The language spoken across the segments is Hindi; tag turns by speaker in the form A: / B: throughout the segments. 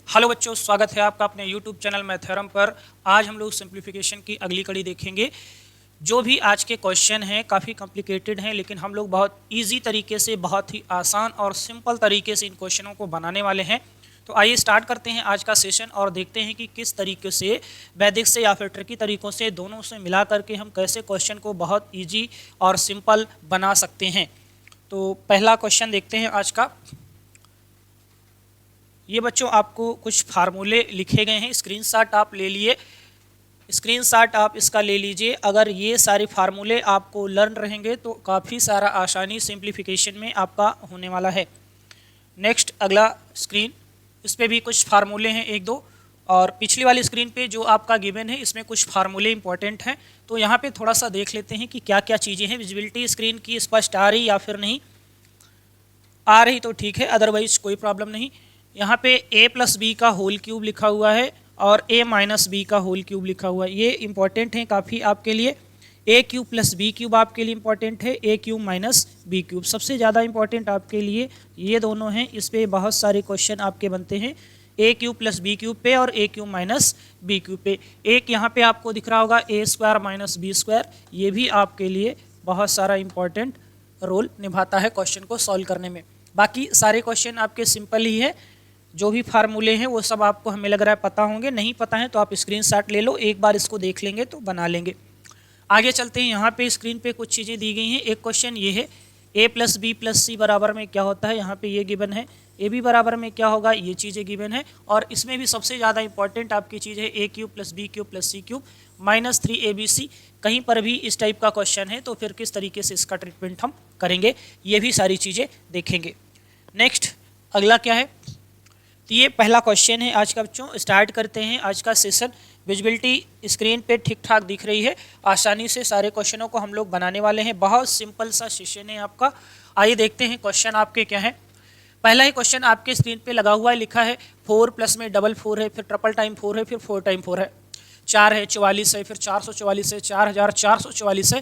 A: हेलो बच्चों, स्वागत है आपका अपने यूट्यूब चैनल मैथेरम पर। आज हम लोग सिंप्लीफिकेशन की अगली कड़ी देखेंगे। जो भी आज के क्वेश्चन हैं काफ़ी कॉम्प्लिकेटेड हैं, लेकिन हम लोग बहुत इजी तरीके से, बहुत ही आसान और सिंपल तरीके से इन क्वेश्चनों को बनाने वाले हैं। तो आइए स्टार्ट करते हैं आज का सेशन और देखते हैं कि किस तरीके से वैदिक से या फिर ट्रिकी तरीक़ों से, दोनों से मिला करके हम कैसे क्वेश्चन को बहुत ईजी और सिंपल बना सकते हैं। तो पहला क्वेश्चन देखते हैं आज का। ये बच्चों आपको कुछ फार्मूले लिखे गए हैं, स्क्रीनशॉट आप ले लिए, स्क्रीनशॉट आप इसका ले लीजिए। अगर ये सारे फार्मूले आपको लर्न रहेंगे तो काफ़ी सारा आसानी सिंप्लीफिकेशन में आपका होने वाला है। नेक्स्ट अगला स्क्रीन, इस पर भी कुछ फार्मूले हैं एक दो, और पिछली वाली स्क्रीन पे जो आपका गिवन है इसमें कुछ फार्मूले इंपॉर्टेंट हैं। तो यहाँ पे थोड़ा सा देख लेते हैं कि क्या क्या चीज़ें हैं। विजिबिलिटी स्क्रीन की स्पष्ट आ रही या फिर नहीं आ रही तो ठीक है, अदरवाइज कोई प्रॉब्लम नहीं। यहाँ पे a प्लस बी का होल क्यूब लिखा हुआ है और a माइनस बी का होल क्यूब लिखा हुआ है। ये इंपॉर्टेंट है काफ़ी आपके लिए। a cube plus b cube आपके लिए इंपॉर्टेंट है, a cube minus b cube सबसे ज़्यादा इंपॉर्टेंट आपके लिए ये दोनों हैं। इस पर बहुत सारे क्वेश्चन आपके बनते हैं, a cube plus b cube पे और a cube minus b cube पे। एक यहाँ पे आपको दिख रहा होगा a square minus b square, ये भी आपके लिए बहुत सारा इंपॉर्टेंट रोल निभाता है क्वेश्चन को सॉल्व करने में। बाकी सारे क्वेश्चन आपके सिंपल ही है, जो भी फार्मूले हैं वो सब आपको हमें लग रहा है पता होंगे। नहीं पता है तो आप स्क्रीनशॉट ले लो, एक बार इसको देख लेंगे तो बना लेंगे। आगे चलते हैं। यहाँ पे स्क्रीन पे कुछ चीज़ें दी गई हैं। एक क्वेश्चन ये है, a प्लस बी प्लस सी बराबर में क्या होता है। यहाँ पे ये गिवन है, ए बी बराबर में क्या होगा, ये चीज़ें गिवन है। और इसमें भी सबसे ज़्यादा इंपॉर्टेंट आपकी चीज़ है a cube plus b cube plus c cube minus 3abc। कहीं पर भी इस टाइप का क्वेश्चन है तो फिर किस तरीके से इसका ट्रीटमेंट हम करेंगे, ये भी सारी चीज़ें देखेंगे। नेक्स्ट अगला क्या है, तो ये पहला क्वेश्चन है आज का। बच्चों स्टार्ट करते हैं आज का सेशन। विजिबिलिटी स्क्रीन पे ठीक ठाक दिख रही है, आसानी से सारे क्वेश्चनों को हम लोग बनाने वाले हैं। बहुत सिंपल सा सेशन है आपका। आइए देखते हैं क्वेश्चन आपके क्या है। पहला ही क्वेश्चन आपके स्क्रीन पे लगा हुआ है, लिखा है 4 प्लस में डबल 4 है, फिर ट्रिपल टाइम 4 है, फिर 4 टाइम 4 है, 4 है 44 है, फिर 444 है, 4444 है।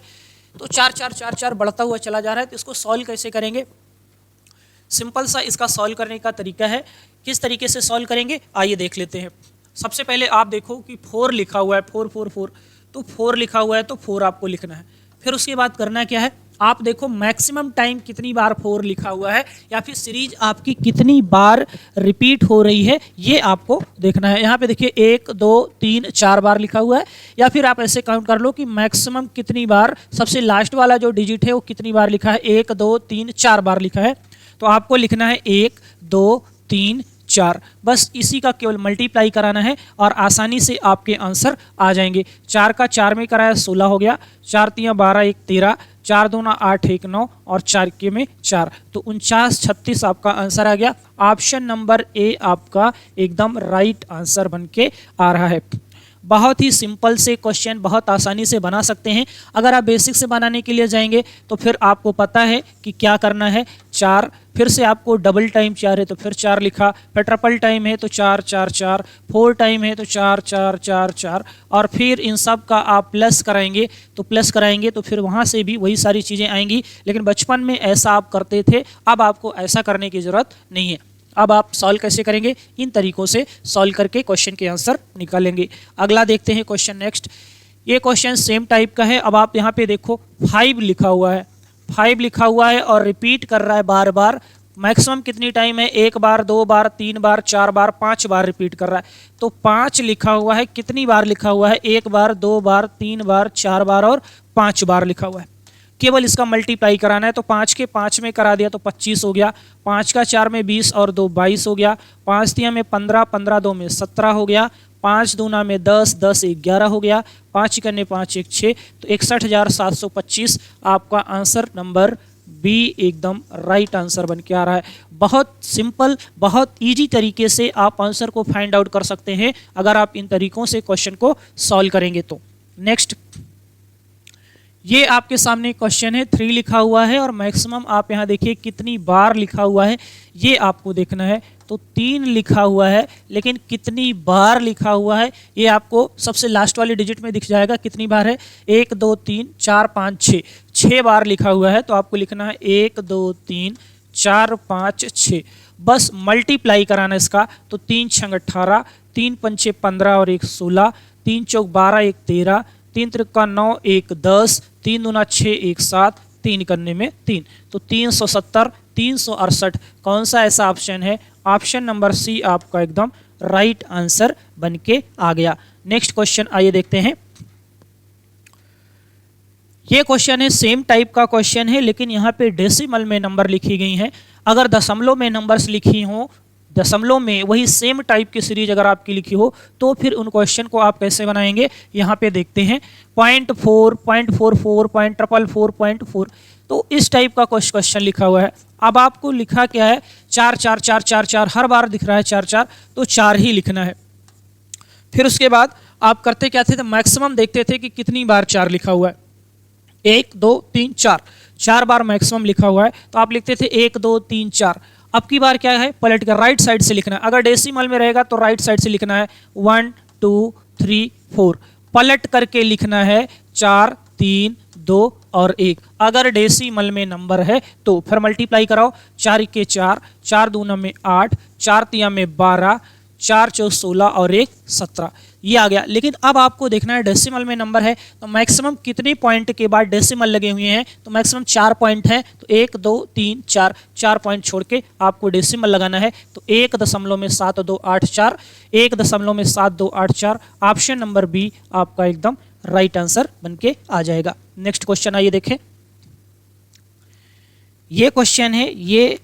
A: तो 4 4 4 4 बढ़ता हुआ चला जा रहा है। तो इसको सॉल्व कैसे करेंगे, सिंपल सा इसका सॉल्व करने का तरीका है। किस तरीके से सॉल्व करेंगे आइए देख लेते हैं। सबसे पहले आप देखो कि 4 लिखा हुआ है, 4 4 4, तो 4 लिखा हुआ है तो 4 आपको लिखना है। फिर उसके बाद करना क्या है, आप देखो मैक्सिमम टाइम कितनी बार 4 लिखा हुआ है या फिर सीरीज आपकी कितनी बार रिपीट हो रही है, ये आपको देखना है। यहाँ पे देखिए 1 2 3 4 बार लिखा हुआ है, या फिर आप ऐसे काउंट कर लो कि मैक्सिमम कितनी बार, सबसे लास्ट वाला जो डिजिट है वो कितनी बार लिखा है, 1 2 3 4 बार लिखा है। तो आपको लिखना है 1 2 3 4, बस इसी का केवल मल्टीप्लाई कराना है और आसानी से आपके आंसर आ जाएंगे। 4 का 4 में कराया 16 हो गया, 4 3 12 1 13, 4 2 8 1 9 और 4 के में 4, तो 49 36 आपका आंसर आ गया। ऑप्शन नंबर ए आपका एकदम राइट आंसर बन के आ रहा है। बहुत ही सिंपल से क्वेश्चन बहुत आसानी से बना सकते हैं। अगर आप बेसिक से बनाने के लिए जाएंगे तो फिर आपको पता है कि क्या करना है। 4, फिर से आपको डबल टाइम 4 है तो फिर 4 लिखा, फिर ट्रिपल टाइम है तो 4 4 4, 4 टाइम है तो 4 4 4 4, और फिर इन सब का आप प्लस कराएंगे तो फिर वहाँ से भी वही सारी चीज़ें आएंगी। लेकिन बचपन में ऐसा आप करते थे, अब आपको ऐसा करने की ज़रूरत नहीं है। अब आप सॉल्व कैसे करेंगे, इन तरीकों से सॉल्व करके क्वेश्चन के आंसर निकालेंगे। अगला देखते हैं क्वेश्चन नेक्स्ट। ये क्वेश्चन सेम टाइप का है। अब आप यहाँ पे देखो 5 लिखा हुआ है, 5 लिखा हुआ है और रिपीट कर रहा है बार बार। मैक्सिमम कितनी टाइम है, 1 बार 2 बार 3 बार 4 बार 5 बार रिपीट कर रहा है। तो 5 लिखा हुआ है, कितनी बार लिखा हुआ है, 1 बार 2 बार 3 बार 4 बार और 5 बार लिखा हुआ है। केवल इसका मल्टीप्लाई कराना है, तो 5 के 5 में करा दिया तो 25 हो गया, 5 का 4 में 20 और 2 22 हो गया, 5 तिया में 15, 15 2 में 17 हो गया, 5 दूना में 10, 10 1 11 हो गया, 5 करने 5 1 6, तो 61,725 आपका आंसर नंबर बी एकदम राइट आंसर बन के आ रहा है। बहुत सिंपल, बहुत इजी तरीके से आप आंसर को फाइंड आउट कर सकते हैं अगर आप इन तरीकों से क्वेश्चन को सॉल्व करेंगे तो। नेक्स्ट ये आपके सामने क्वेश्चन है, 3 लिखा हुआ है और मैक्सिमम आप यहाँ देखिए कितनी बार लिखा हुआ है, ये आपको देखना है। तो 3 लिखा हुआ है, लेकिन कितनी बार लिखा हुआ है ये आपको सबसे लास्ट वाले डिजिट में दिख जाएगा। कितनी बार है, 1 2 3 4 5 6, 6 बार लिखा हुआ है। तो आपको लिखना है 1 2 3 4 5 6। बस मल्टीप्लाई कराना इसका, तो 3 छंग 18, 3 पंचे 15 और 1 16, 3 चौक 12, 1 13, 3 त्रिका 9, 1 10, 3 दूना 6, 1 7, 3 करने में 3, तो 370, 368 कौन सा ऐसा ऑप्शन है? ऑप्शन नंबर सी आपका एकदम राइट आंसर बन के आ गया। नेक्स्ट क्वेश्चन आइए देखते हैं। ये क्वेश्चन है, सेम टाइप का क्वेश्चन है, लेकिन यहाँ पे डेसिमल में नंबर लिखी गई हैं। अगर दशमलव में नंबर्स लिखी हो, दशमलव में वही सेम टाइप की सीरीज अगर आपकी लिखी हो, तो फिर उन क्वेश्चन को आप कैसे बनाएंगे? यहाँ पे देखते हैं 0.4, 0.44, 0.444, 0.4, तो इस टाइप का क्वेश्चन लिखा हुआ है। अब आपको लिखा क्या है? 4 4 4 4 4, हर बार दिख रहा है 4 4, तो 4 ही लिखना है। फिर उसके बाद आप करते क्या थे? तो मैक्सिमम देखते थे कि कितनी बार 4 लिखा हुआ है। 1 2 3 4, 4 बार मैक्सिमम लिखा हुआ है, तो आप लिखते थे 1 2 3 4। अब की बार क्या है? पलट कर राइट साइड से लिखना है। अगर डेसिमल में रहेगा तो राइट साइड से लिखना है 1 2 3 4, पलट करके लिखना है 4 3 2 और 1। अगर डेसिमल में नंबर है तो फिर मल्टीप्लाई कराओ, 4 के 4, 4 दूना में 8, 4 तिया में 12, 4 चौ 16 और 1 17, ये आ गया। लेकिन अब आपको देखना है डेसिमल में नंबर है तो मैक्सिमम कितने पॉइंट के बाद डेसिमल लगे हुए हैं? तो मैक्सिमम 4 पॉइंट हैं, तो 1 2 3 4, 4 पॉइंट छोड़ के आपको डेसिमल लगाना है, तो 1.7284, 1.7284, ऑप्शन नंबर बी आपका एकदम राइट आंसर बन के आ जाएगा। नेक्स्ट क्वेश्चन आइए देखें। ये क्वेश्चन है, ये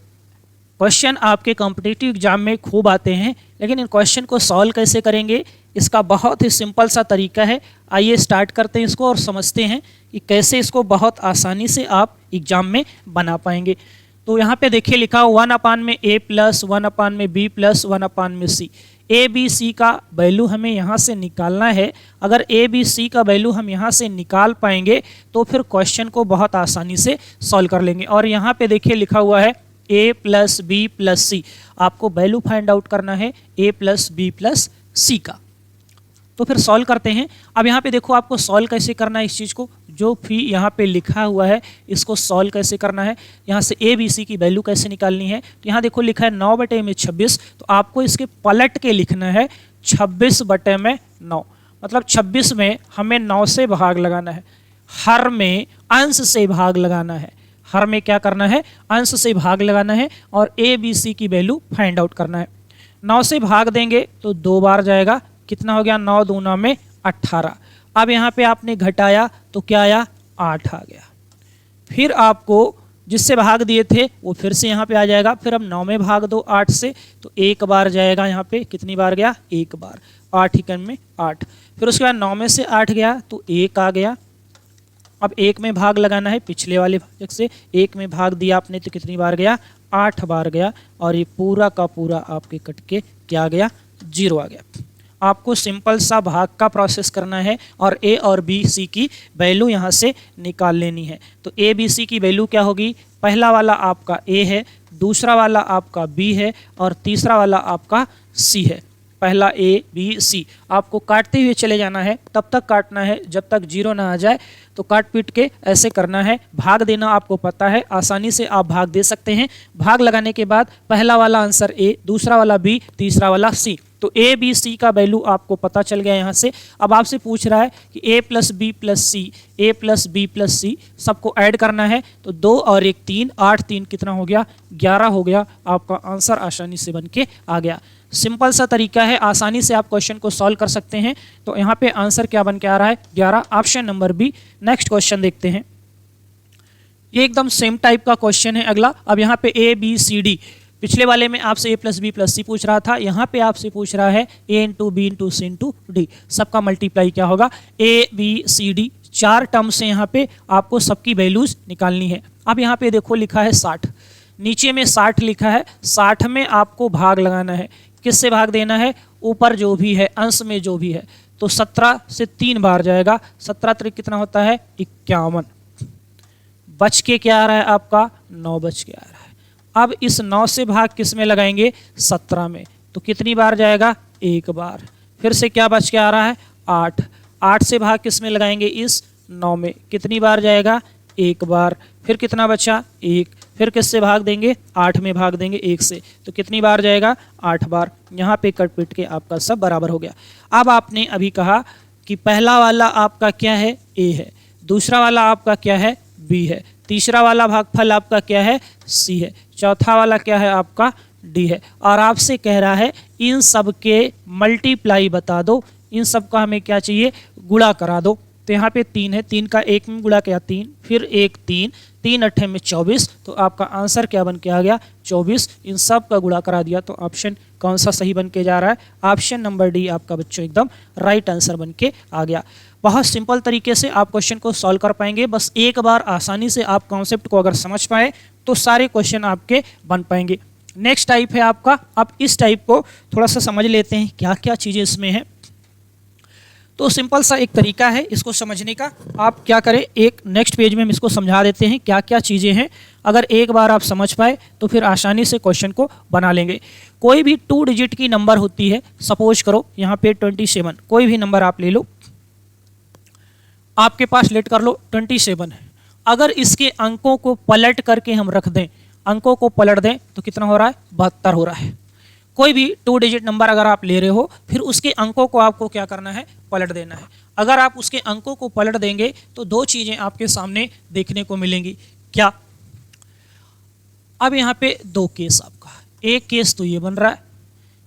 A: क्वेश्चन आपके कॉम्पिटिटिव एग्जाम में खूब आते हैं, लेकिन इन क्वेश्चन को सॉल्व कैसे करेंगे? इसका बहुत ही सिंपल सा तरीका है। आइए स्टार्ट करते हैं इसको और समझते हैं कि कैसे इसको बहुत आसानी से आप एग्जाम में बना पाएंगे। तो यहाँ पे देखिए लिखा हो 1/a plus 1/b plus 1/c। A b c का वैल्यू हमें यहाँ से निकालना है। अगर ए बी सी का वैल्यू हम यहाँ से निकाल पाएंगे तो फिर क्वेश्चन को बहुत आसानी से सॉल्व कर लेंगे। और यहाँ पे देखिए लिखा हुआ है a प्लस बी प्लस सी, आपको वैल्यू फाइंड आउट करना है a प्लस बी प्लस सी का। तो फिर सॉल्व करते हैं। अब यहाँ पे देखो आपको सॉल्व कैसे करना है इस चीज़ को, जो भी यहाँ पे लिखा हुआ है इसको सॉल्व कैसे करना है, यहाँ से ए बी सी की वैल्यू कैसे निकालनी है। तो यहाँ देखो लिखा है 9/26, तो आपको इसके पलट के लिखना है 26/9, मतलब 26 में हमें 9 से भाग लगाना है, हर में अंश से भाग लगाना है, हर में क्या करना है? अंश से भाग लगाना है और ए बी सी की वैल्यू फाइंड आउट करना है। 9 से भाग देंगे तो 2 बार जाएगा, कितना हो गया? 9 दूना में 18। अब यहाँ पे आपने घटाया तो क्या आया? 8 आ गया। फिर आपको जिससे भाग दिए थे वो फिर से यहाँ पे आ जाएगा। फिर अब 9 में भाग दो 8 से, तो 1 बार जाएगा। यहाँ पे कितनी बार गया? 1 बार। 8 ही में 8। फिर उसके बाद 9 में से 8 गया तो 1 आ गया। अब 1 में भाग लगाना है, पिछले वाले भाजक से 1 में भाग दिया आपने तो कितनी बार गया? 8 बार गया। और ये पूरा का पूरा आपके कट के क्या आ गया? 0 आ गया। आपको सिंपल सा भाग का प्रोसेस करना है और ए और बी सी की वैल्यू यहाँ से निकाल लेनी है। तो ए बी सी की वैल्यू क्या होगी? पहला वाला आपका ए है, दूसरा वाला आपका बी है और तीसरा वाला आपका सी है। पहला ए बी सी, आपको काटते हुए चले जाना है, तब तक काटना है जब तक 0 ना आ जाए। तो काट पीट के ऐसे करना है। भाग देना आपको पता है, आसानी से आप भाग दे सकते हैं। भाग लगाने के बाद पहला वाला आंसर ए, दूसरा वाला बी, तीसरा वाला सी। तो ए बी सी का वैल्यू आपको पता चल गया यहाँ से। अब आपसे पूछ रहा है कि ए प्लस बी प्लस सी, ए प्लस बी प्लस सी सबको ऐड करना है। तो 2 और 1 3, 8 3 कितना हो गया? 11 हो गया। आपका आंसर आसानी से बन के आ गया। सिंपल सा तरीका है, आसानी से आप क्वेश्चन को सॉल्व कर सकते हैं। तो यहाँ पे आंसर क्या बन के आ रहा है? 11, option number b. Next question देखते हैं। ये एकदम सेम टाइप का क्वेश्चन है अगला। अब यहाँ पे ए बी सी डी, पिछले वाले में आपसे a plus b plus c पूछ रहा था, यहाँ पे आपसे पूछ रहा है a into b into c into d, सबका मल्टीप्लाई क्या होगा? A b c d, 4 term से यहाँ पे आपको सबकी वैल्यूज निकालनी है। अब यहाँ पे देखो लिखा है 60, नीचे में 60 लिखा है, 60 में आपको भाग लगाना है। किससे भाग देना है? ऊपर जो भी है, अंश में जो भी है। तो 17 से 3 बार जाएगा, 17 त्रिक कितना होता है? 51। बच के क्या आ रहा है आपका? 9 बच के आ रहा है। अब इस 9 से भाग किस में लगाएंगे? 17 में। तो कितनी बार जाएगा? 1 बार। फिर से क्या बच के आ रहा है? 8। 8 से भाग किस में लगाएंगे? इस 9 में। कितनी बार जाएगा? एक बार, फिर कितना बचा 1, फिर किससे भाग देंगे 8 में भाग देंगे 1 से, तो कितनी बार जाएगा 8 बार। यहाँ पे कट पिट के आपका सब बराबर हो गया। अब आपने अभी कहा कि पहला वाला आपका क्या है A है, दूसरा वाला आपका क्या है B है, तीसरा वाला भागफल आपका क्या है C है, चौथा वाला क्या है आपका D है, और आपसे कह रहा है इन सब के मल्टीप्लाई बता दो, इन सब का हमें क्या चाहिए गुणा करा दो। तो यहाँ पे 3 है, 3 का 1 में गुणा किया 3, फिर 1 3, 3 अट्ठे में 24, तो आपका आंसर क्या बन के आ गया 24। इन सब का गुणा करा दिया तो ऑप्शन कौन सा सही बन के जा रहा है, ऑप्शन नंबर डी आपका बच्चों एकदम राइट आंसर बन के आ गया। बहुत सिंपल तरीके से आप क्वेश्चन को सॉल्व कर पाएंगे, बस एक बार आसानी से आप कॉन्सेप्ट को अगर समझ पाए तो सारे क्वेश्चन आपके बन पाएंगे। नेक्स्ट टाइप है आपका, अब इस टाइप को थोड़ा सा समझ लेते हैं क्या क्या चीज़ें इसमें हैं। तो सिंपल सा एक तरीका है इसको समझने का, आप क्या करें एक नेक्स्ट पेज में हम इसको समझा देते हैं क्या क्या चीज़ें हैं। अगर एक बार आप समझ पाए तो फिर आसानी से क्वेश्चन को बना लेंगे। कोई भी 2 डिजिट की नंबर होती है, सपोज करो यहाँ पे 27, कोई भी नंबर आप ले लो, आपके पास लेट कर लो 27 है। अगर इसके अंकों को पलट करके हम रख दें, अंकों को पलट दें तो कितना हो रहा है 72 हो रहा है। कोई भी 2 डिजिट नंबर अगर आप ले रहे हो फिर उसके अंकों को आपको क्या करना है पलट देना है। अगर आप उसके अंकों को पलट देंगे तो 2 चीज़ें आपके सामने देखने को मिलेंगी। क्या, अब यहाँ पे 2 केस आपका, एक केस तो ये बन रहा है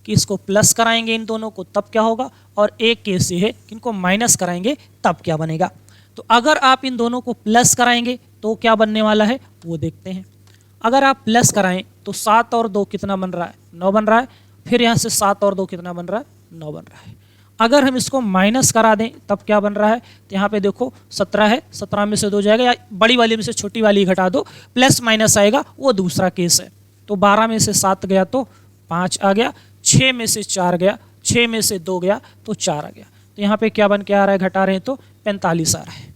A: कि इसको प्लस कराएंगे इन दोनों को तब क्या होगा, और एक केस ये है कि इनको माइनस कराएंगे तब क्या बनेगा। तो अगर आप इन दोनों को प्लस कराएंगे तो क्या बनने वाला है वो देखते हैं। अगर आप प्लस कराएं तो 7 और 2 कितना बन रहा है 9 बन रहा है, फिर यहाँ से 7 और 2 कितना बन रहा है 9 बन रहा है। अगर हम इसको माइनस करा दें तब क्या बन रहा है, तो यहाँ पे देखो 17 है, 17 में से 2 जाएगा, या बड़ी वाली में से छोटी वाली घटा दो, प्लस माइनस आएगा वो दूसरा केस है। तो 12 में से 7 गया तो 5 आ गया, 6 में से 4 गया, 6 में से 2 गया तो 4 आ गया। तो यहाँ पे क्या बन के आ रहा है, घटा रहे हैं तो 45 आ रहा है।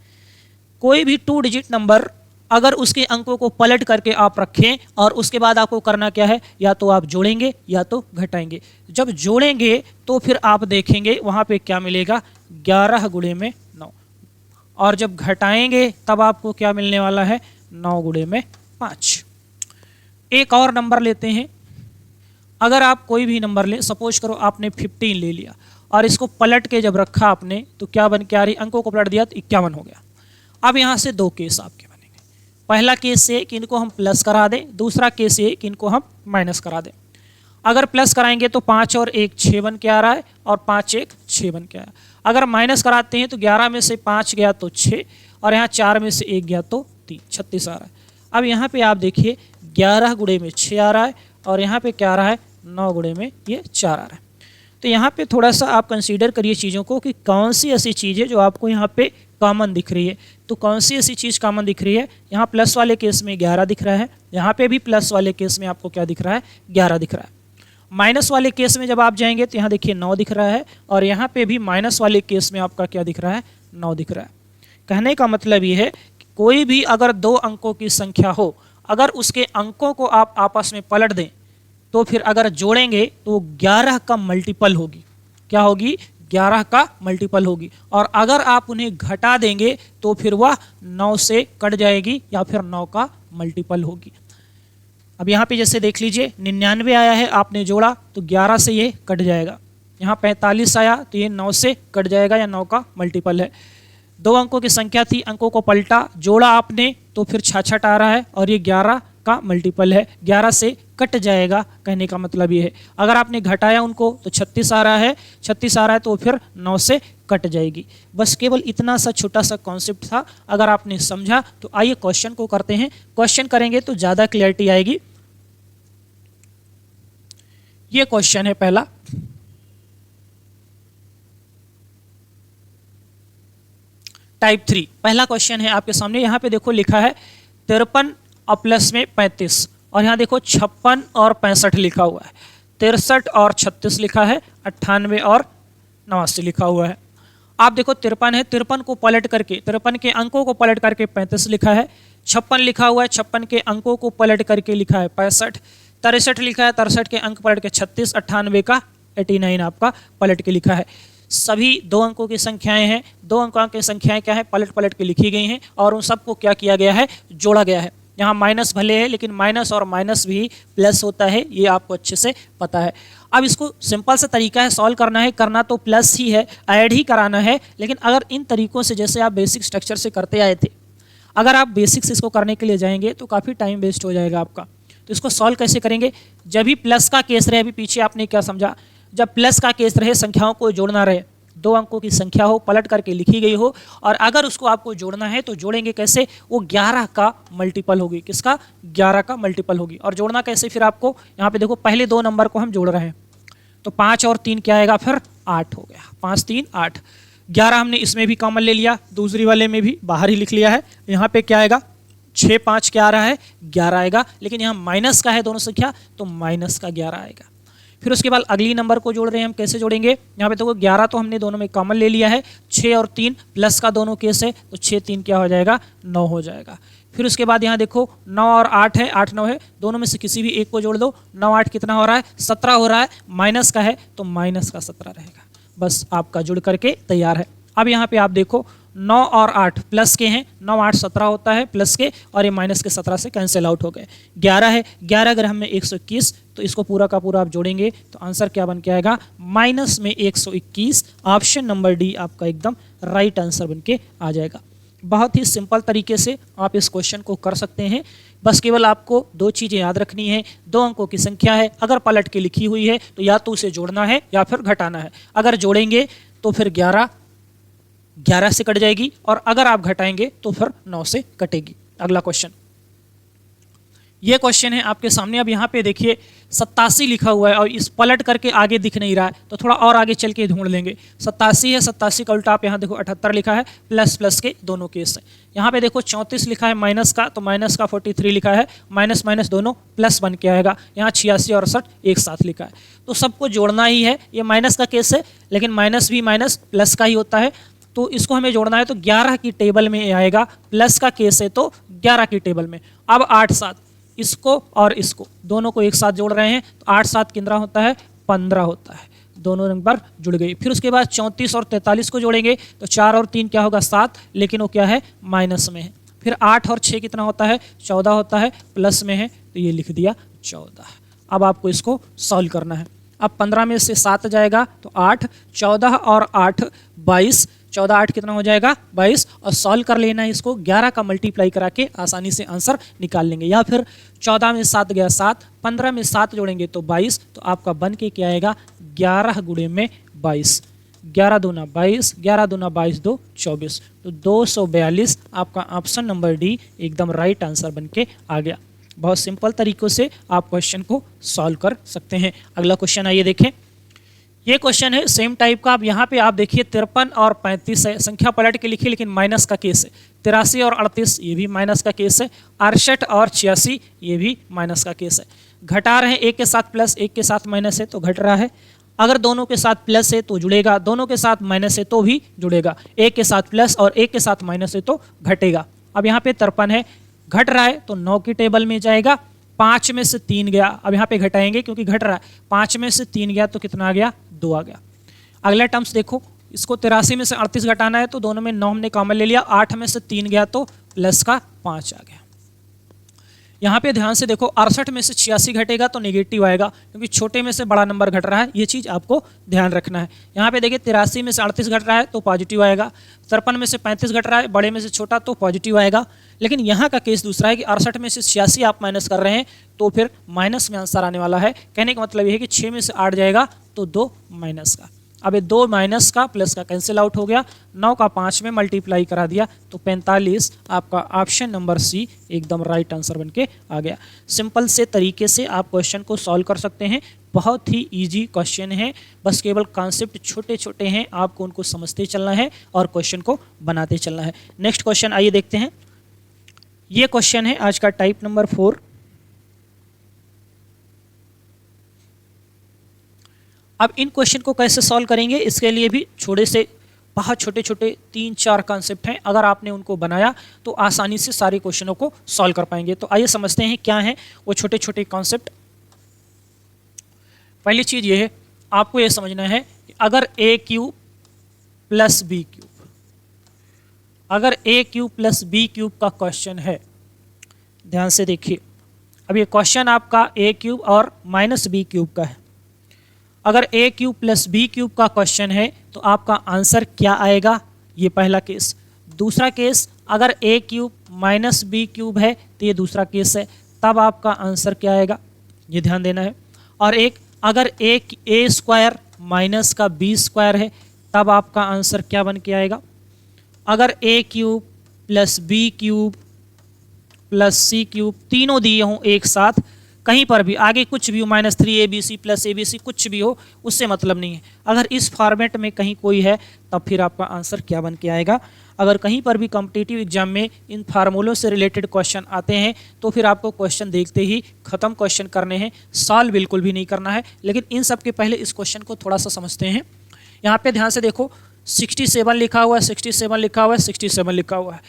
A: कोई भी 2 डिजिट नंबर अगर उसके अंकों को पलट करके आप रखें और उसके बाद आपको करना क्या है, या तो आप जोड़ेंगे या तो घटाएंगे। जब जोड़ेंगे तो फिर आप देखेंगे वहाँ पे क्या मिलेगा 11 गुणे में 9, और जब घटाएंगे तब आपको क्या मिलने वाला है 9 गुणे में 5। एक और नंबर लेते हैं, अगर आप कोई भी नंबर लें, सपोज करो आपने 15 ले लिया और इसको पलट के जब रखा आपने तो क्या बन के आ रही, अंकों को पलट दिया तो 51 हो गया। अब यहाँ से 2 केस आपके बनेंगे। पहला केस ये कि इनको हम प्लस करा दें, दूसरा केस ये कि इनको हम माइनस करा दें। अगर प्लस कराएंगे तो 5 और 1 6 बन के आ रहा है, और 5 1 6 बन के आया। अगर माइनस कराते हैं तो 11 में से 5 गया तो 6, और यहाँ 4 में से 1 गया तो 3, 36 आ रहा है। अब यहाँ पे आप देखिए 11 गुणे में 6 आ रहा है, और यहाँ पे क्या आ रहा है 9 गुणे में ये 4 आ रहा है। तो यहाँ पे थोड़ा सा आप कंसीडर करिए चीज़ों को कि कौन सी ऐसी चीज़ है जो आपको यहाँ पे कॉमन दिख रही है। तो कौन सी ऐसी चीज़ कॉमन दिख रही है, यहाँ प्लस वाले केस में 11 दिख रहा है, यहाँ पे भी प्लस वाले केस में आपको क्या दिख रहा है 11 दिख रहा है। माइनस वाले केस में जब आप जाएंगे तो यहाँ देखिए 9 दिख रहा है, और यहाँ पे भी माइनस वाले केस में आपका क्या दिख रहा है 9 दिख रहा है। कहने का मतलब ये है कि कोई भी अगर 2 अंकों की संख्या हो, अगर उसके अंकों को आप आपस में पलट दें तो फिर अगर जोड़ेंगे तो 11 का मल्टीपल होगी। क्या होगी 11 का मल्टीपल होगी, और अगर आप उन्हें घटा देंगे तो फिर वह 9 से कट जाएगी या फिर 9 का मल्टीपल होगी। अब यहाँ पे जैसे देख लीजिए 99 आया है, आपने जोड़ा तो 11 से ये कट जाएगा। यहाँ 45 आया तो ये 9 से कट जाएगा या 9 का मल्टीपल है। 2 अंकों की संख्या थी, अंकों को पलटा, जोड़ा आपने तो फिर 66 आ रहा है, और ये 11 का मल्टीपल है, 11 से कट जाएगा। कहने का मतलब ये है अगर आपने घटाया उनको तो 36 आ रहा है, 36 आ रहा है तो फिर 9 से कट जाएगी। बस केवल इतना सा छोटा सा कॉन्सेप्ट था, अगर आपने समझा तो आइए क्वेश्चन को करते हैं। क्वेश्चन करेंगे तो ज़्यादा क्लैरिटी आएगी। ये क्वेश्चन है पहला, टाइप 3 पहला क्वेश्चन है आपके सामने। यहाँ पे देखो लिखा है 53 और प्लस में 35, और यहाँ देखो 56 और 65 लिखा हुआ है, 63 और 36 लिखा है, 98 और 89 लिखा हुआ है। आप देखो 53 है, 53 को पलट करके 53 के अंकों को पलट करके 35 लिखा है, 56 लिखा हुआ है, 56 के अंकों को पलट करके लिखा है 65, 63 लिखा है, 63 के अंक पलट के 36, 98 का 89 आपका पलट के लिखा है। सभी 2 अंकों की संख्याएं हैं। 2 अंकों की संख्याएं क्या है, पलट पलट के लिखी गई हैं और उन सबको क्या किया गया है, जोड़ा गया है। यहाँ माइनस भले है लेकिन माइनस और माइनस भी प्लस होता है, ये आपको अच्छे से पता है। अब इसको सिंपल सा तरीका है सॉल्व करना है, करना तो प्लस ही है, ऐड ही कराना है। लेकिन अगर इन तरीकों से जैसे आप बेसिक स्ट्रक्चर से करते आए थे, अगर आप बेसिक से इसको करने के लिए जाएंगे तो काफ़ी टाइम वेस्ट हो जाएगा आपका। तो इसको सॉल्व कैसे करेंगे, जब भी प्लस का केस रहे, अभी पीछे आपने क्या समझा, जब प्लस का केस रहे, संख्याओं को जोड़ना रहे, 2 अंकों की संख्या हो, पलट करके लिखी गई हो, और अगर उसको आपको जोड़ना है तो जोड़ेंगे कैसे, वो 11 का मल्टीपल होगी। किसका, 11 का मल्टीपल होगी। और जोड़ना कैसे फिर आपको, यहाँ पे देखो पहले 2 नंबर को हम जोड़ रहे हैं तो 5 और 3 क्या आएगा, फिर 8 हो गया। 5 3 8, 11 हमने इसमें भी कॉमन ले लिया, दूसरी वाले में भी बाहर ही लिख लिया है। यहाँ पे क्या आएगा, 6 5 क्या आ रहा है, 11 आएगा। लेकिन यहाँ माइनस का है दोनों संख्या तो माइनस का 11 आएगा। फिर उसके बाद अगली नंबर को जोड़ रहे हैं हम, कैसे जोड़ेंगे, यहाँ पे देखो 11 तो हमने दोनों में कॉमन ले लिया है, 6 और 3 प्लस का दोनों केस है तो 6 3 क्या हो जाएगा, 9 हो जाएगा। फिर उसके बाद यहाँ देखो 9 और 8 है, 8 9 है, दोनों में से किसी भी एक को जोड़ दो, 9 8 कितना हो रहा है, 17 हो रहा है, माइनस का है तो माइनस का 17 रहेगा। बस आपका जुड़ करके तैयार है। अब यहाँ पे आप देखो 9 और 8 प्लस के हैं, 9 8 17 होता है प्लस के, और ये माइनस के 17 से कैंसिल आउट हो गए। 11 है, 11 अगर हमें 121 तो इसको पूरा का पूरा आप जोड़ेंगे तो आंसर क्या बन के आएगा, माइनस में 121। ऑप्शन नंबर डी आपका एकदम राइट आंसर बन के आ जाएगा। बहुत ही सिंपल तरीके से आप इस क्वेश्चन को कर सकते हैं। बस केवल आपको 2 चीज़ें याद रखनी है, 2 अंकों की संख्या है, अगर पलट के लिखी हुई है तो या तो उसे जोड़ना है या फिर घटाना है। अगर जोड़ेंगे तो फिर 11 से कट जाएगी, और अगर आप घटाएंगे तो फिर 9 से कटेगी। अगला क्वेश्चन, ये क्वेश्चन है आपके सामने। अब यहाँ पे देखिए 87 लिखा हुआ है और इस पलट करके आगे दिख नहीं रहा है, तो थोड़ा और आगे चल के ढूंढ लेंगे। 87 है, 87 का उल्टा आप यहाँ देखो 78 लिखा है, प्लस प्लस के दोनों केस है। यहाँ पे देखो 34 लिखा है माइनस का, तो माइनस का 43 लिखा है, माइनस माइनस दोनों प्लस बन के आएगा। यहाँ 86 और 68 एक साथ लिखा है, तो सबको जोड़ना ही है। ये माइनस का केस है लेकिन माइनस भी माइनस प्लस का ही होता है, तो इसको हमें जोड़ना है तो 11 की टेबल में आएगा। प्लस का केस है तो 11 की टेबल में। अब 8 7, इसको और इसको दोनों को एक साथ जोड़ रहे हैं तो 8 7 कितना होता है, 15 होता है। दोनों नंबर जुड़ गई। फिर उसके बाद 34 और 43 को जोड़ेंगे तो 4 और 3 क्या होगा, 7, लेकिन वो क्या है, माइनस में है। फिर 8 और 6 कितना होता है, 14 होता है, प्लस में है तो ये लिख दिया 14। अब आपको इसको सॉल्व करना है। अब 15 में से 7 जाएगा तो 8, 14 और 8 22, 14 8 कितना हो जाएगा, 22, और सॉल्व कर लेना है इसको। 11 का मल्टीप्लाई करा के आसानी से आंसर निकाल लेंगे। या फिर 14 में 7 गया 7, 15 में 7 जोड़ेंगे तो 22, तो आपका बन के क्या आएगा, 11 गुणे में 22, 11 दूना 22, 11 दूना 22 2 24, तो 242 आपका ऑप्शन नंबर डी एकदम राइट आंसर बन के आ गया। बहुत सिंपल तरीकों से आप क्वेश्चन को सॉल्व कर सकते हैं। अगला क्वेश्चन आइए देखें। ये क्वेश्चन है सेम टाइप का। अब यहाँ पे आप देखिए 53 और 35 है, संख्या पलट के लिखी लेकिन माइनस का केस है। 83 और 38 ये भी माइनस का केस है। 68 और 86 ये भी माइनस का केस है। घटा रहे हैं, एक के साथ प्लस एक के साथ माइनस है तो घट रहा है। अगर दोनों के साथ प्लस है तो जुड़ेगा, दोनों के साथ माइनस है तो भी जुड़ेगा, एक के साथ प्लस और एक के साथ माइनस है तो घटेगा। अब यहाँ पे 53 है, घट रहा है तो 9 की टेबल में जाएगा। 5 में से 3 गया, अब यहाँ पे घटाएंगे क्योंकि घट रहा है। 5 में से 3 गया तो कितना आ गया, 2 आ गया। अगला टर्म्स देखो, इसको 83 में से 38 घटाना है तो दोनों में 9 हमने कॉमन ले लिया। 8 में से 3 गया तो प्लस का 5 आ गया। यहाँ पे ध्यान से देखो, 68 में से 86 घटेगा तो नेगेटिव आएगा क्योंकि छोटे में से बड़ा नंबर घट रहा है, ये चीज़ आपको ध्यान रखना है। यहाँ पे देखिए 83 में से 38 घट रहा है तो पॉजिटिव आएगा। 53 में से 35 घट रहा है, बड़े में से छोटा, तो पॉजिटिव आएगा। लेकिन यहाँ का केस दूसरा है कि 68 में से 86 आप माइनस कर रहे हैं तो फिर माइनस में आंसर आने वाला है। कहने का मतलब ये है कि 6 में से 8 जाएगा तो 2 माइनस का। अब ये 2 माइनस का प्लस का कैंसिल आउट हो गया। 9 का 5 में मल्टीप्लाई करा दिया तो 45 आपका ऑप्शन नंबर सी एकदम राइट आंसर बन के आ गया। सिंपल से तरीके से आप क्वेश्चन को सॉल्व कर सकते हैं। बहुत ही इजी क्वेश्चन है, बस केवल कॉन्सेप्ट छोटे छोटे हैं, आपको उनको समझते चलना है और क्वेश्चन को बनाते चलना है। नेक्स्ट क्वेश्चन आइए देखते हैं। ये क्वेश्चन है आज का टाइप नंबर 4। अब इन क्वेश्चन को कैसे सॉल्व करेंगे, इसके लिए भी छोटे से बहुत छोटे छोटे 3-4 कॉन्सेप्ट हैं। अगर आपने उनको बनाया तो आसानी से सारे क्वेश्चनों को सॉल्व कर पाएंगे। तो आइए समझते हैं क्या है वो छोटे छोटे कॉन्सेप्ट। पहली चीज़ ये है, आपको ये समझना है कि अगर a³ प्लस बी क्यूब। अगर a cube plus b cube का क्वेश्चन है, ध्यान से देखिए, अब ये क्वेश्चन आपका ए क्यूब और माइनस बी क्यूब का है। अगर a cube plus b cube का क्वेश्चन है तो आपका आंसर क्या आएगा, ये पहला केस। दूसरा केस, अगर a cube minus b cube है तो ये दूसरा केस है, तब आपका आंसर क्या आएगा, ये ध्यान देना है। और एक, अगर ए स्क्वायर माइनस का बी स्क्वायर है तब आपका आंसर क्या बन के आएगा। अगर a cube plus b cube plus c cube तीनों दिए हों एक साथ, कहीं पर भी आगे कुछ भी हो, -3abc प्लस abc कुछ भी हो, उससे मतलब नहीं है। अगर इस फॉर्मेट में कहीं कोई है तब फिर आपका आंसर क्या बन के आएगा। अगर कहीं पर भी कॉम्पिटिटिव एग्जाम में इन फार्मूलों से रिलेटेड क्वेश्चन आते हैं तो फिर आपको क्वेश्चन देखते ही ख़त्म क्वेश्चन करने हैं, सॉल्व बिल्कुल भी नहीं करना है। लेकिन इन सब के पहले इस क्वेश्चन को थोड़ा सा समझते हैं। यहाँ पे ध्यान से देखो, 67 लिखा हुआ है, 67 लिखा हुआ है, 67 लिखा हुआ है।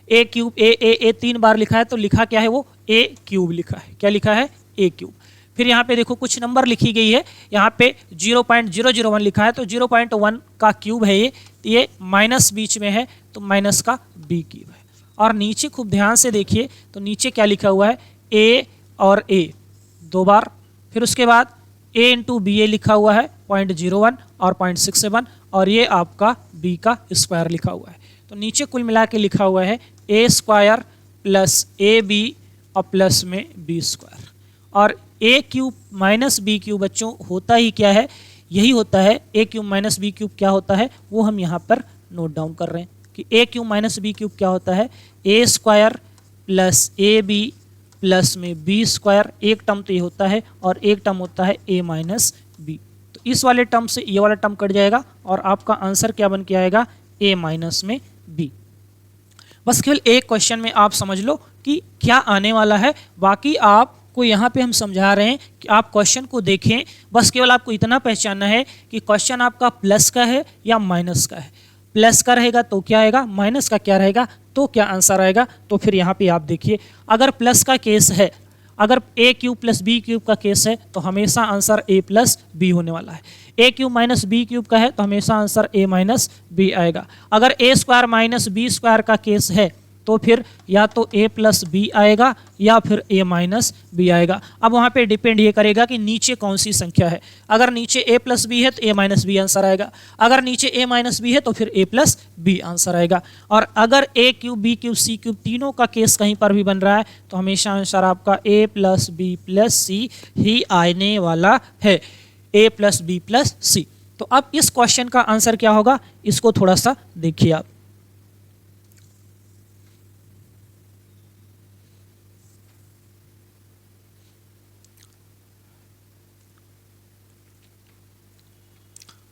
A: ए क्यूब ए 3 बार लिखा है तो लिखा क्या है, वो ए क्यूब लिखा है। क्या लिखा है, ए क्यूब। फिर यहाँ पे देखो कुछ नंबर लिखी गई है, यहाँ पे 0.001 लिखा है तो 0.1 का क्यूब है ये माइनस बीच में है तो माइनस का बी क्यूब है। और नीचे खूब ध्यान से देखिए तो नीचे क्या लिखा हुआ है, ए और ए 2 बार। फिर उसके बाद ए इंटू बी ए लिखा हुआ है 0.01 और 0.67, और ये आपका बी का स्क्वायर लिखा हुआ है। तो नीचे कुल मिला के लिखा हुआ है a square plus a B और प्लस में बी स्क्वायर। और ए क्यूब माइनस बी क्यूब बच्चों होता ही क्या है, यही होता है। ए क्यूब माइनस बी क्यूब क्या होता है वो हम यहाँ पर नोट डाउन कर रहे हैं कि a cube minus b cube क्या होता है, a square plus a b plus में बी स्क्वायर। एक टर्म तो ये होता है और एक टर्म होता है ए माइनस बी। तो इस वाले टर्म से ये वाला टर्म कट जाएगा और आपका आंसर क्या बन के आएगा, ए माइनस में बी। बस केवल एक क्वेश्चन में आप समझ लो कि क्या आने वाला है। बाकी आपको यहाँ पे हम समझा रहे हैं कि आप क्वेश्चन को देखें, बस केवल आपको इतना पहचानना है कि क्वेश्चन आपका प्लस का है या माइनस का है। प्लस का रहेगा तो क्या आएगा, माइनस का क्या रहेगा तो क्या आंसर आएगा। तो फिर यहाँ पे आप देखिए, अगर प्लस का केस है, अगर a cube plus b cube का केस है तो हमेशा आंसर ए प्लस बी होने वाला है। ए क्यूब माइनस बी क्यूब का है तो हमेशा आंसर ए माइनस बी आएगा। अगर a square minus b square का केस है तो फिर या तो ए प्लस बी आएगा या फिर ए माइनस बी आएगा। अब वहाँ पे डिपेंड ये करेगा कि नीचे कौन सी संख्या है। अगर नीचे ए प्लस बी है तो ए माइनस बी आंसर आएगा, अगर नीचे ए माइनस बी है तो फिर ए प्लस बी आंसर आएगा। और अगर a cube b cube c cube तीनों का केस कहीं पर भी बन रहा है तो हमेशा आंसर आपका ए प्लस बी प्लस सी ही आने वाला है, ए प्लस बी प्लस सी। तो अब इस क्वेश्चन का आंसर क्या होगा, इसको थोड़ा सा देखिए आप।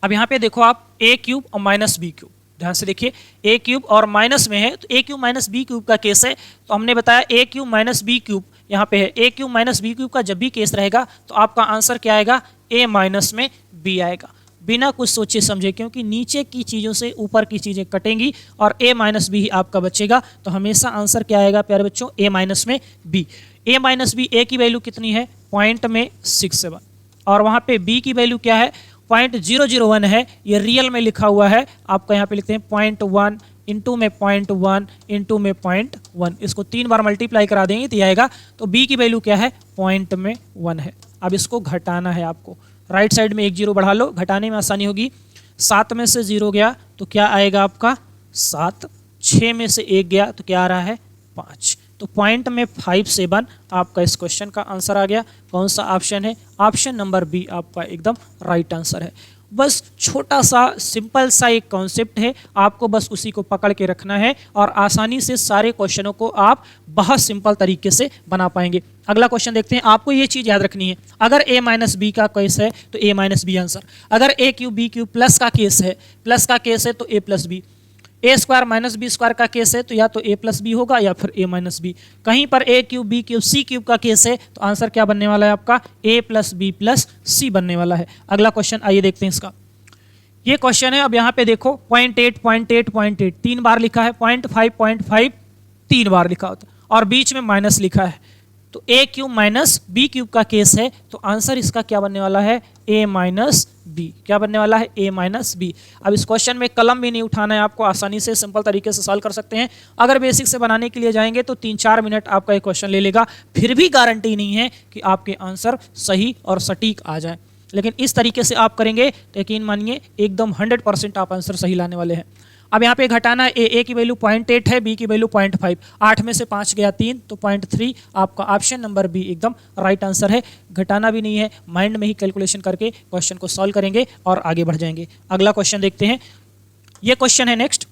A: अब यहाँ पे देखो आप, ए क्यूब और माइनस बी क्यूब, ध्यान से देखिए, ए क्यूब और माइनस में है तो ए क्यूब माइनस बी क्यूब का केस है। तो हमने बताया ए क्यूब माइनस बी क्यूब यहाँ पे है, ए क्यूब माइनस बी क्यूब का जब भी केस रहेगा तो आपका आंसर क्या आएगा, ए माइनस में बी आएगा, बिना कुछ सोचे समझे, क्योंकि नीचे की चीज़ों से ऊपर की चीज़ें कटेंगी और ए माइनस बी ही आपका बचेगा। तो हमेशा आंसर क्या आएगा प्यारे बच्चों, ए माइनस में बी। ए माइनस बी, ए की वैल्यू कितनी है, 0.67, और वहाँ पे बी की वैल्यू क्या है, 0.001 है। ये रियल में लिखा हुआ है, आपका यहाँ पे लिखते हैं 0.1 इंटू में 0.1 इंटू में 0.1, इसको 3 बार मल्टीप्लाई करा देंगे तो ये आएगा। तो बी की वैल्यू क्या है, 0.1 है। अब इसको घटाना है आपको, राइट साइड में 1 0 बढ़ा लो, घटाने में आसानी होगी। 7 में से 0 गया तो क्या आएगा आपका 7, 6 में से 1 गया तो क्या आ रहा है 5। तो पॉइंट में 57 आपका इस क्वेश्चन का आंसर आ गया। कौन सा ऑप्शन है, ऑप्शन नंबर बी आपका एकदम राइट आंसर है। बस छोटा सा सिंपल सा एक कॉन्सेप्ट है, आपको बस उसी को पकड़ के रखना है और आसानी से सारे क्वेश्चनों को आप बहुत सिंपल तरीके से बना पाएंगे। अगला क्वेश्चन देखते हैं। आपको ये चीज़ याद रखनी है, अगर ए माइनस बी का केस है तो ए माइनस बी आंसर, अगर a cube b cube plus का केस है तो ए प्लस बी, ए स्क्वायर माइनस बी स्क्वायर का केस है तो या तो ए प्लस बी होगा या फिर ए माइनस बी। कहीं पर a cube b cube c cube का केस है तो आंसर क्या बनने वाला है आपका, a plus b plus c बनने वाला है। अगला क्वेश्चन आइए देखते हैं इसका। ये क्वेश्चन है, अब यहाँ पे देखो 0.8 0.8 0.8 3 बार लिखा है, 0.5 3 बार लिखा होता और बीच में माइनस लिखा है। तो ए क्यूब माइनस बी क्यूब का केस है तो आंसर इसका क्या बनने वाला है, ए माइनस बी। क्या बनने वाला है? ए माइनस बी। अब इस क्वेश्चन में कलम भी नहीं उठाना है आपको, आसानी से सिंपल तरीके से सॉल्व कर सकते हैं। अगर बेसिक से बनाने के लिए जाएंगे तो 3-4 मिनट आपका ये क्वेश्चन ले लेगा, फिर भी गारंटी नहीं है कि आपके आंसर सही और सटीक आ जाए। लेकिन इस तरीके से आप करेंगे तो यकीन मानिए एकदम 100% आप आंसर सही लाने वाले हैं। अब यहाँ पे घटाना, ए की वैल्यू 0.8 है, बी की वैल्यू 0.5, 8 में से 5 गया 3 तो 0.3। आपका ऑप्शन नंबर बी एकदम राइट आंसर है। घटाना भी नहीं है, माइंड में ही कैलकुलेशन करके क्वेश्चन को सॉल्व करेंगे और आगे बढ़ जाएंगे। अगला क्वेश्चन देखते हैं। ये क्वेश्चन है नेक्स्ट,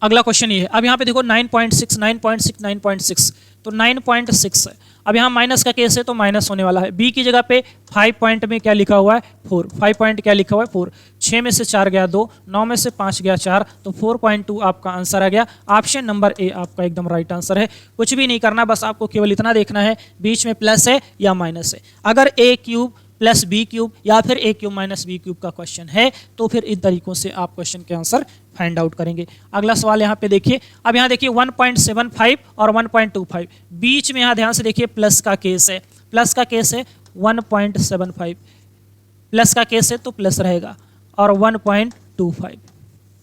A: अगला क्वेश्चन ये है। अब यहाँ पे देखो 9.6 9.6 9.6 तो 9.6 है। अब यहाँ माइनस का केस है तो माइनस होने वाला है। बी की जगह पे 5 पॉइंट में क्या लिखा हुआ है? 4। 5 पॉइंट क्या लिखा हुआ है? 4। 6 में से 4 गया 2, 9 में से 5 गया 4 तो 4.2 आपका आंसर आ गया। ऑप्शन नंबर ए आपका एकदम राइट आंसर है। कुछ भी नहीं करना, बस आपको केवल इतना देखना है बीच में प्लस है या माइनस है। अगर a cube plus b cube या फिर ए क्यूब माइनस बी क्यूब का क्वेश्चन है तो फिर इन तरीकों से आप क्वेश्चन के आंसर फाइंड आउट करेंगे। अगला सवाल यहाँ पे देखिए। अब यहाँ देखिए 1.75 और 1.25, बीच में यहाँ ध्यान से देखिए प्लस का केस है। प्लस का केस है 1.75, प्लस का केस है तो प्लस रहेगा, और 1.25।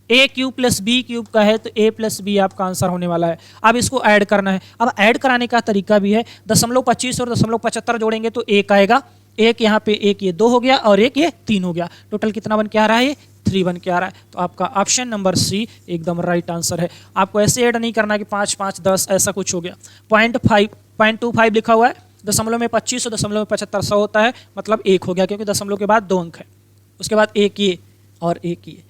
A: ए क्यूब प्लस बी क्यूब का है तो ए प्लस बी आपका आंसर होने वाला है। अब इसको ऐड करना है। अब ऐड कराने का तरीका भी है, 0.25 और 0.75 जोड़ेंगे तो 1 आएगा। एक यहाँ पे एक ये 2 हो गया और एक ये 3 हो गया। टोटल कितना बन के आ रहा है? ये 3 बन के आ रहा है। तो आपका ऑप्शन नंबर सी एकदम राइट आंसर है। आपको ऐसे ऐड नहीं करना कि 5 5 10 ऐसा कुछ हो गया। 0.25 लिखा हुआ है, दशमलव में 25 और दशमलव में 75 100 होता है, मतलब 1 हो गया क्योंकि दशमलव के बाद 2 अंक है। उसके बाद एक ये और एक ये,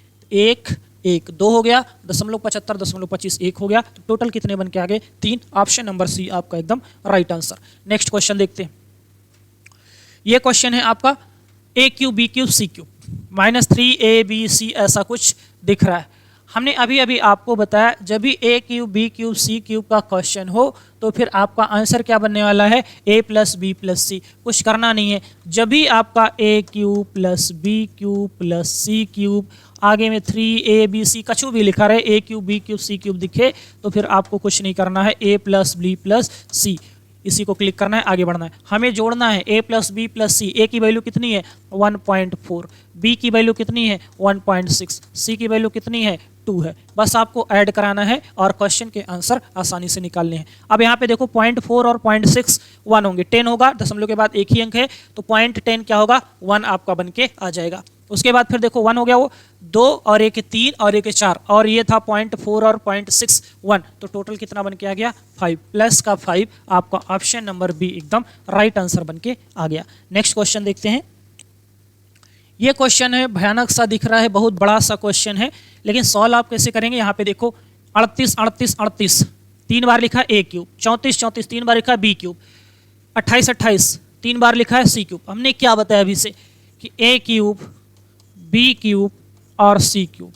A: 1 2 हो गया, 0.75 0.25 1 हो गया। तो टोटल कितने बन के आ गए? 3। ऑप्शन नंबर सी आपका एकदम राइट आंसर। नेक्स्ट क्वेश्चन देखते हैं। ये क्वेश्चन है आपका a cube b cube c cube -3ab ऐसा कुछ दिख रहा है। हमने अभी अभी आपको बताया जब भी ए cube b cube c cube का क्वेश्चन हो तो फिर आपका आंसर क्या बनने वाला है? a plus b plus c. कुछ करना नहीं है, जब भी आपका a cube plus b cube plus c cube आगे में 3ab कछु भी लिखा रहे, a cube b cube c cube दिखे तो फिर आपको कुछ नहीं करना है, a plus b plus c इसी को क्लिक करना है, आगे बढ़ना है। हमें जोड़ना है a प्लस बी प्लस सी। ए की वैल्यू कितनी है? 1.4, बी की वैल्यू कितनी है? 1.6, सी की वैल्यू कितनी है? 2 है। बस आपको ऐड कराना है और क्वेश्चन के आंसर आसानी से निकालने हैं। अब यहाँ पे देखो 0.4 और 0.6 1 होंगे, 10 होगा, दशमलव के बाद एक ही अंक है तो 0.10 क्या होगा? 1 आपका बन के आ जाएगा। उसके बाद फिर देखो 1 हो गया, वो 2 और एक 3 और एक 4 और ये था 0.4 और 0.6 1 तो टोटल कितना बन के आ गया? 5 प्लस का 5 आपका ऑप्शन नंबर बी एकदम राइट आंसर बन के आ गया। नेक्स्ट क्वेश्चन देखते हैं। ये क्वेश्चन है, भयानक सा दिख रहा है, बहुत बड़ा सा क्वेश्चन है, लेकिन सॉल्व आप कैसे करेंगे? यहाँ पे देखो 38 38 38 3 बार लिखा है ए क्यूब, 34 34 3 बार लिखा है बी क्यूब, 28 28 3 बार लिखा है सी क्यूब। हमने क्या बताया अभी से कि ए क्यूब बी क्यूब और सी क्यूब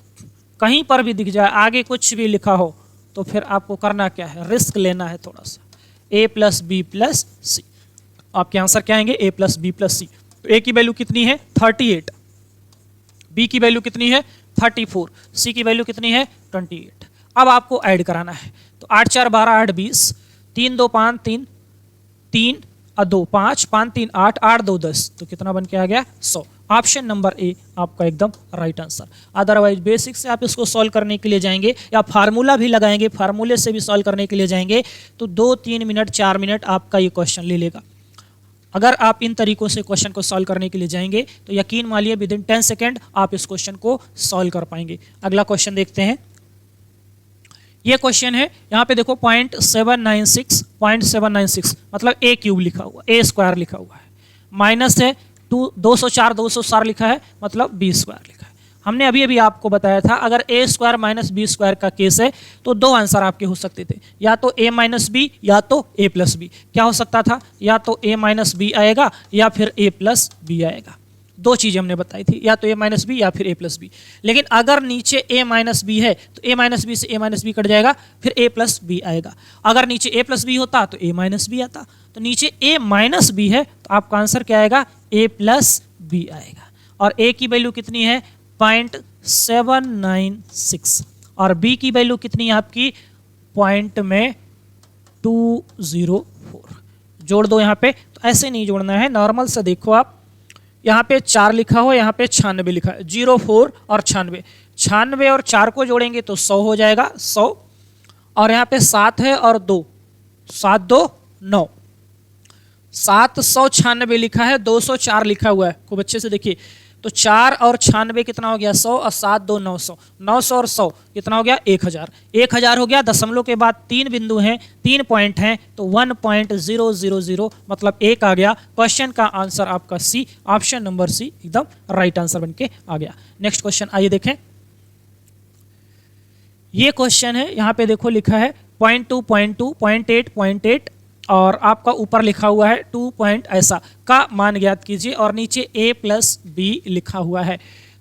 A: कहीं पर भी दिख जाए, आगे कुछ भी लिखा हो तो फिर आपको करना क्या है? रिस्क लेना है थोड़ा सा। ए प्लस बी प्लस सी, आपके आंसर क्या आएंगे? ए प्लस बी प्लस सी। तो ए की वैल्यू कितनी है? 38, बी की वैल्यू कितनी है? 34, सी की वैल्यू कितनी है? 28। अब आपको ऐड कराना है तो 8 4 12 8 20, 3 2 5 3 3 और 2 5 5 3 8 8 2 10 तो कितना बन के आ गया? 100। ऑप्शन नंबर ए आपका एकदम राइट आंसर। अदरवाइज बेसिक से आप इसको सॉल्व करने के लिए जाएंगे या फार्मूला भी लगाएंगे, फार्मूले से भी सॉल्व करने के लिए जाएंगे तो 2-3 मिनट 4 मिनट आपका ये क्वेश्चन ले लेगा। अगर आप इन तरीकों से क्वेश्चन को सॉल्व करने के लिए जाएंगे तो यकीन मानिए विदिन 10 सेकेंड आप इस क्वेश्चन को सॉल्व कर पाएंगे। अगला क्वेश्चन देखते हैं। ये क्वेश्चन है, यहाँ पे देखो 0.796 मतलब ए क्यूब लिखा हुआ, ए स्क्वायर लिखा हुआ है, माइनस है 204 204 लिखा है मतलब बी स्क्वायर लिखा है। हमने अभी अभी आपको बताया था अगर a square minus b square का केस है तो 2 आंसर आपके हो सकते थे, या तो ए माइनस बी या तो ए प्लस बी। क्या हो सकता था? या तो ए माइनस बी आएगा या फिर ए प्लस बी आएगा। 2 चीजें हमने बताई थी, या तो ए माइनस बी या फिर ए प्लस बी। लेकिन अगर नीचे ए माइनस बी है तो ए माइनस बी से ए माइनस बी कट जाएगा, फिर ए प्लस बी आएगा। अगर नीचे ए प्लस बी होता तो ए माइनस बी आता, तो नीचे ए माइनस बी है तो आपका आंसर क्या आएगा? ए प्लस बी आएगा। और ए की वैल्यू कितनी है? 0.796 और बी की वैल्यू कितनी है आपकी? 0.204। जोड़ दो यहाँ पे, तो ऐसे नहीं जोड़ना है, नॉर्मल से देखो आप यहाँ पे 4 लिखा हो, यहाँ पे 96 लिखा है, 0 4 और 96, 96 और 4 को जोड़ेंगे तो 100 हो जाएगा, 100। और यहाँ पे 7 है और 2, 7 2 9, 796 लिखा है, 204 लिखा हुआ है, खूब अच्छे से देखिए। तो 4 और 96 कितना हो गया 100, और 7 2 900, 900 और 100 कितना हो गया 1000, 1000 हो गया। दशमलव के बाद 3 बिंदु हैं, 3 पॉइंट हैं, तो 1.000 मतलब 1 आ गया। क्वेश्चन का आंसर आपका सी, ऑप्शन नंबर सी एकदम राइट आंसर बन के आ गया। नेक्स्ट क्वेश्चन आइए देखें। ये क्वेश्चन है, यहाँ पे देखो लिखा है 0.2 0.2 0.8 0.8 और आपका ऊपर लिखा हुआ है 2 पॉइंट ऐसा का मान ज्ञात कीजिए, और नीचे a प्लस बी लिखा हुआ है।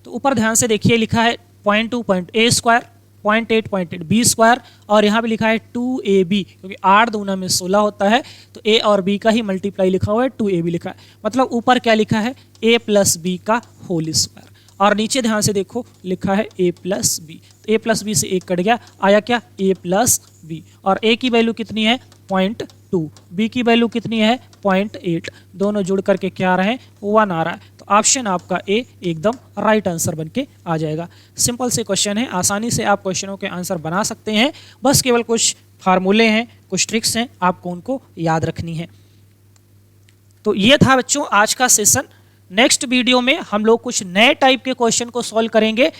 A: तो ऊपर ध्यान से देखिए, लिखा है 0.2 a स्क्वायर, 0.8 b स्क्वायर, और यहाँ पे लिखा है 2ab, क्योंकि 8 दूना में 16 होता है, तो a और b का ही मल्टीप्लाई लिखा हुआ है, 2ab लिखा है। मतलब ऊपर क्या लिखा है a प्लस बी का होल स्क्वायर, और नीचे ध्यान से देखो लिखा है a प्लस बी, तो a प्लस बी से 1 कट गया, आया क्या a प्लस बी। और a की वैल्यू कितनी है 0.2, b की वैल्यू कितनी है 0.8, दोनों जुड़ करके क्या आ रहे हैं 1 आ रहा है। तो ऑप्शन आपका ए एकदम राइट आंसर बन के आ जाएगा। सिंपल से क्वेश्चन है, आसानी से आप क्वेश्चनों के आंसर बना सकते हैं, बस केवल कुछ फार्मूले हैं, कुछ ट्रिक्स हैं, आपको उनको याद रखनी है। तो ये था बच्चों आज का सेशन। नेक्स्ट वीडियो में हम लोग कुछ नए टाइप के क्वेश्चन को सॉल्व करेंगे।